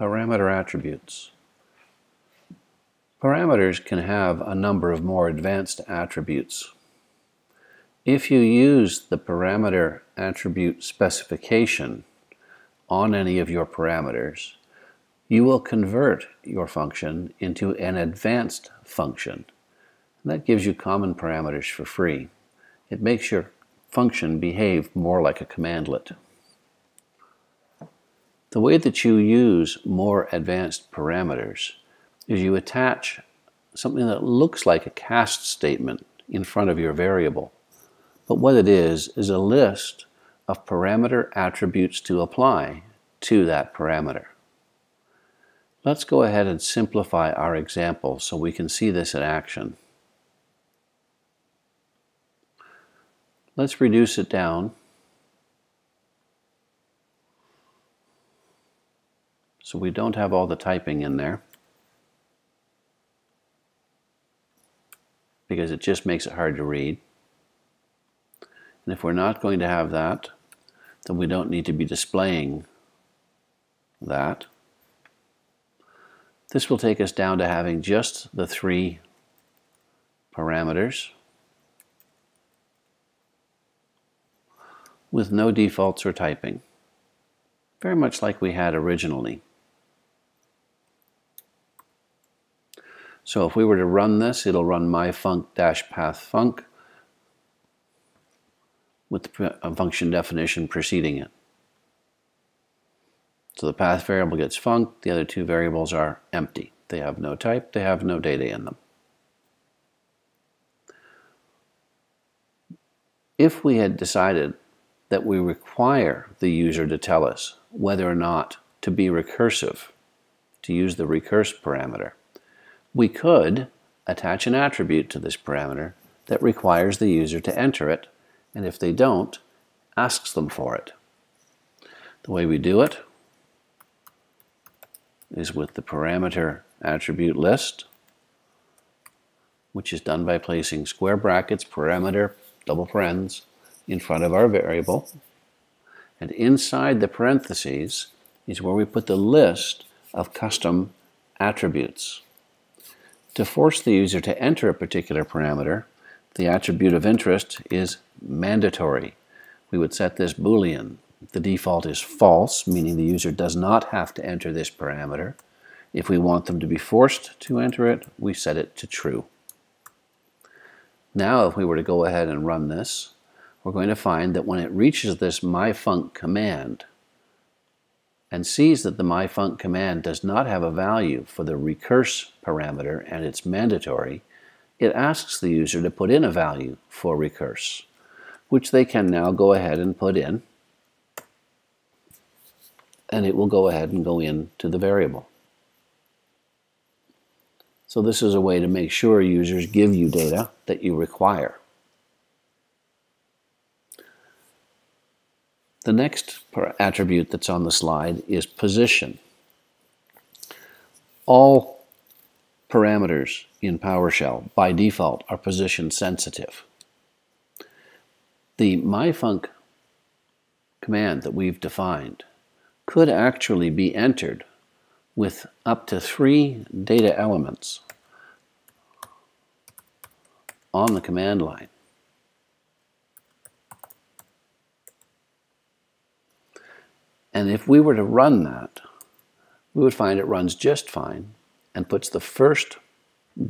Parameter attributes. Parameters can have a number of more advanced attributes. If you use the parameter attribute specification on any of your parameters, you will convert your function into an advanced function. And that gives you common parameters for free. It makes your function behave more like a commandlet. The way that you use more advanced parameters is you attach something that looks like a cast statement in front of your variable. But what it is a list of parameter attributes to apply to that parameter. Let's go ahead and simplify our example so we can see this in action. Let's reduce it down so we don't have all the typing in there, because it just makes it hard to read. And if we're not going to have that, then we don't need to be displaying that. This will take us down to having just the 3 parameters with no defaults or typing, very much like we had originally. So if we were to run this, it'll run myfunc-pathfunc with the function definition preceding it. So the path variable gets func, the other 2 variables are empty. They have no type, they have no data in them. If we had decided that we require the user to tell us whether or not to be recursive, to use the recurse parameter, we could attach an attribute to this parameter that requires the user to enter it, and if they don't, asks them for it. The way we do it is with the parameter attribute list, which is done by placing square brackets, parameter, double parens, in front of our variable. And inside the parentheses is where we put the list of custom attributes. To force the user to enter a particular parameter, the attribute of interest is mandatory. We would set this Boolean. The default is false, meaning the user does not have to enter this parameter. If we want them to be forced to enter it, we set it to true. Now, if we were to go ahead and run this, we're going to find that when it reaches this myfunc command and sees that the myfunc command does not have a value for the recurse parameter and it's mandatory, it asks the user to put in a value for recurse, which they can now go ahead and put in, and it will go ahead and go into the variable. So this is a way to make sure users give you data that you require. The next attribute that's on the slide is position. All parameters in PowerShell by default are position sensitive. The myfunc command that we've defined could actually be entered with up to 3 data elements on the command line. And if we were to run that, we would find it runs just fine and puts the first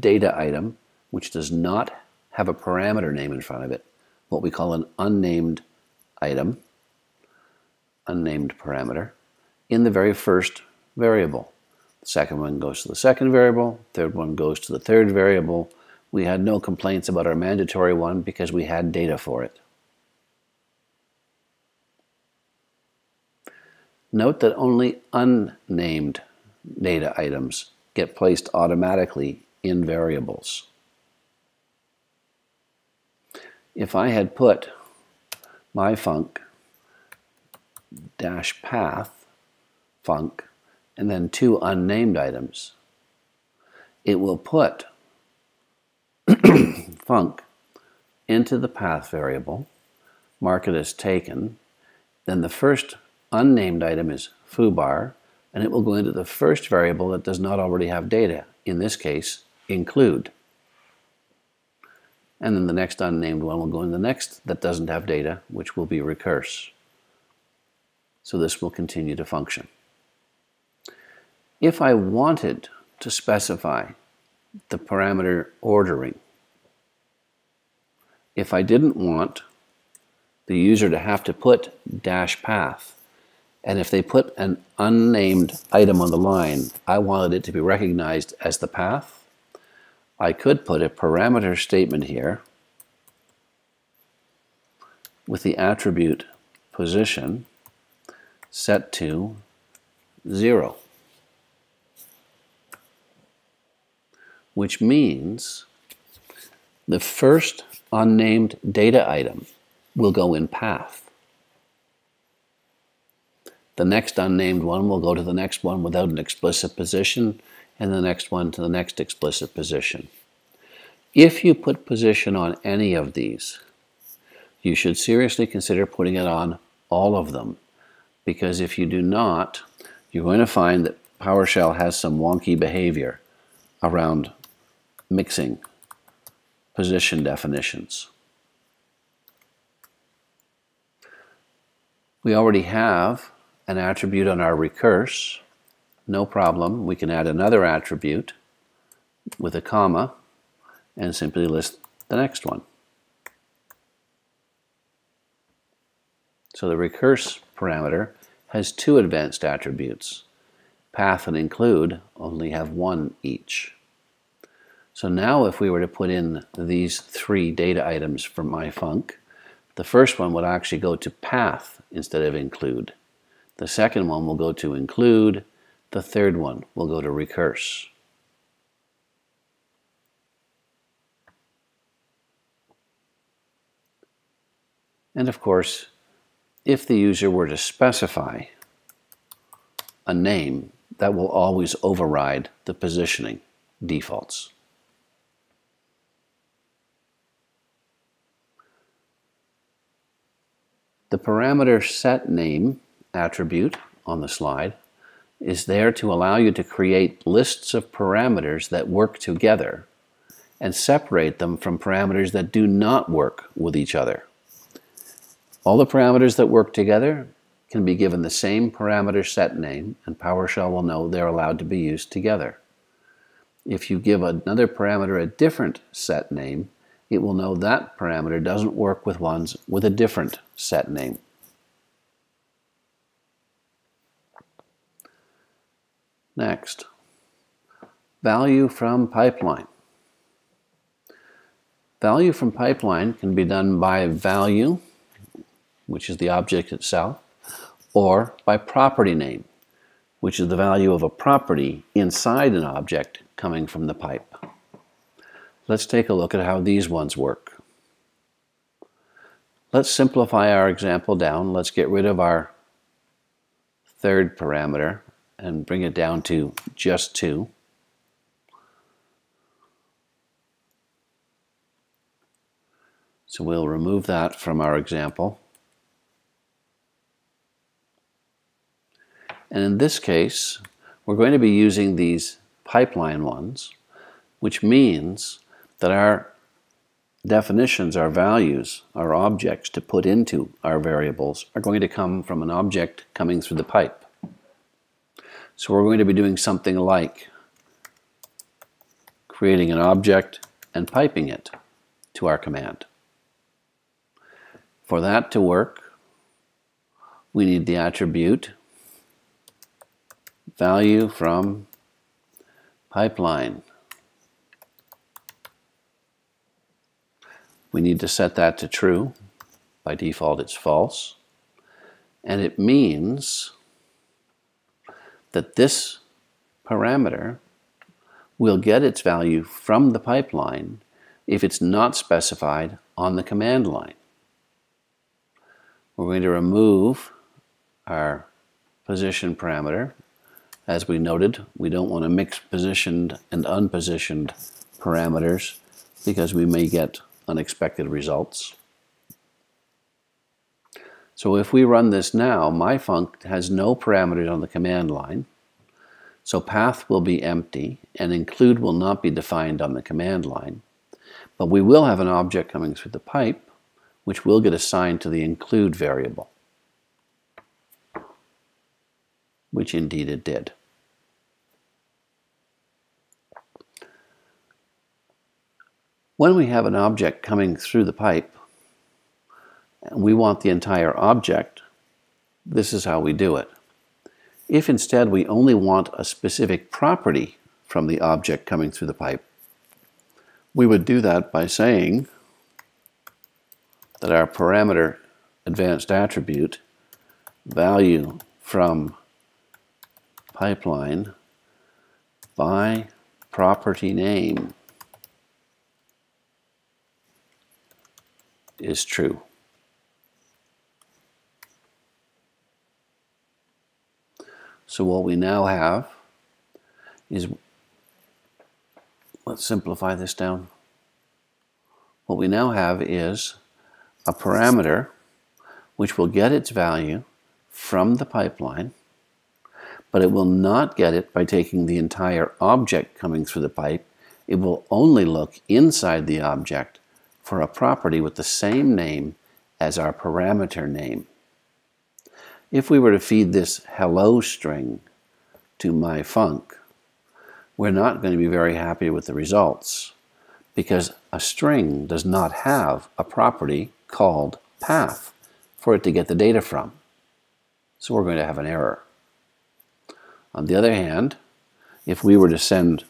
data item, which does not have a parameter name in front of it, what we call an unnamed item, unnamed parameter, in the very first variable. The second one goes to the second variable, third one goes to the third variable. We had no complaints about our mandatory one because we had data for it. Note that only unnamed data items get placed automatically in variables. If I had put myfunc-path func and then 2 unnamed items, it will put func into the path variable, mark it as taken, then the first unnamed item is foobar, and it will go into the first variable that does not already have data, in this case, include. And then the next unnamed one will go in the next that doesn't have data, which will be recurse. So this will continue to function. If I wanted to specify the parameter ordering, if I didn't want the user to have to put -path, and if they put an unnamed item on the line, I wanted it to be recognized as the path, I could put a parameter statement here with the attribute position set to 0, which means the first unnamed data item will go in path. The next unnamed one will go to the next one without an explicit position, and the next one to the next explicit position. If you put position on any of these, you should seriously consider putting it on all of them, because if you do not, you're going to find that PowerShell has some wonky behavior around mixing position definitions. We already have an attribute on our recurse. No problem. We can add another attribute with a comma and simply list the next one. So the recurse parameter has two advanced attributes. Path and include only have one each. So now if we were to put in these three data items from my func, the first one would actually go to path instead of include. The second one will go to include. The third one will go to recurse. And of course, if the user were to specify a name, that will always override the positioning defaults. The parameter setName attribute on the slide is there to allow you to create lists of parameters that work together and separate them from parameters that do not work with each other. All the parameters that work together can be given the same parameter set name, and PowerShell will know they're allowed to be used together. If you give another parameter a different set name, it will know that parameter doesn't work with ones with a different set name. Next, value from pipeline. Value from pipeline can be done by value, which is the object itself, or by property name, which is the value of a property inside an object coming from the pipe. Let's take a look at how these ones work. Let's simplify our example down. Let's get rid of our third parameter and bring it down to just 2. So we'll remove that from our example. And in this case, we're going to be using these pipeline ones, which means that our definitions, our values, our objects to put into our variables are going to come from an object coming through the pipe. So we're going to be doing something like creating an object and piping it to our command. For that to work, we need the attribute value from pipeline. We need to set that to true. By default, it's false. And it means that this parameter will get its value from the pipeline if it's not specified on the command line. We're going to remove our position parameter. As we noted, we don't want to mix positioned and unpositioned parameters because we may get unexpected results. So if we run this now, my func has no parameters on the command line. So path will be empty, and include will not be defined on the command line. But we will have an object coming through the pipe, which will get assigned to the include variable, which indeed it did. When we have an object coming through the pipe, and we want the entire object, this is how we do it. If instead we only want a specific property from the object coming through the pipe, we would do that by saying that our parameter advanced attribute value from pipeline by property name is true. So what we now have is, let's simplify this down. What we now have is a parameter which will get its value from the pipeline, but it will not get it by taking the entire object coming through the pipe. It will only look inside the object for a property with the same name as our parameter name. If we were to feed this hello string to myfunc, we're not going to be very happy with the results, because a string does not have a property called path for it to get the data from. So we're going to have an error. On the other hand, if we were to send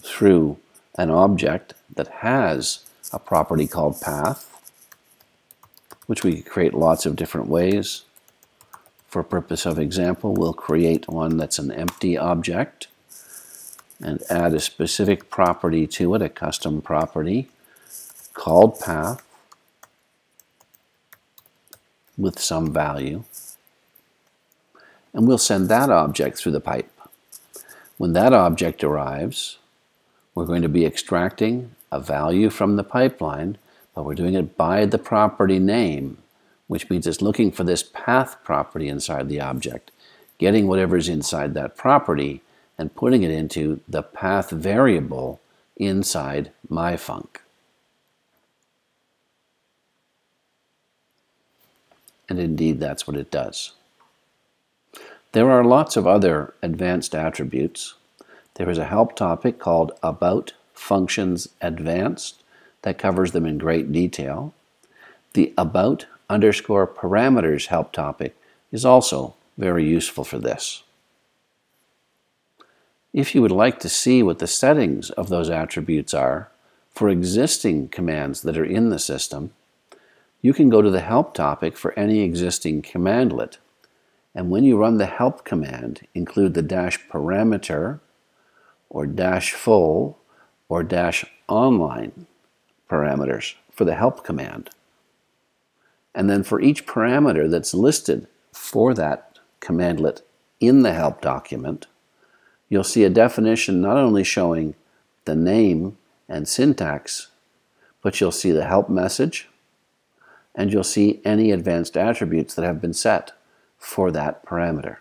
through an object that has a property called path, which we could create lots of different ways. For purpose of example, we'll create one that's an empty object and add a specific property to it, a custom property called path with some value. And we'll send that object through the pipe. When that object arrives, we're going to be extracting a value from the pipeline, but we're doing it by the property name, which means it's looking for this path property inside the object, getting whatever's inside that property and putting it into the path variable inside myfunc. And indeed, that's what it does. There are lots of other advanced attributes. There is a help topic called About Functions Advanced that covers them in great detail. The About_parameters help topic is also very useful for this. If you would like to see what the settings of those attributes are for existing commands that are in the system, you can go to the help topic for any existing commandlet. And when you run the help command, include the -parameter or -full or -online parameters for the help command. And then for each parameter that's listed for that commandlet in the help document, you'll see a definition not only showing the name and syntax, but you'll see the help message, and you'll see any advanced attributes that have been set for that parameter.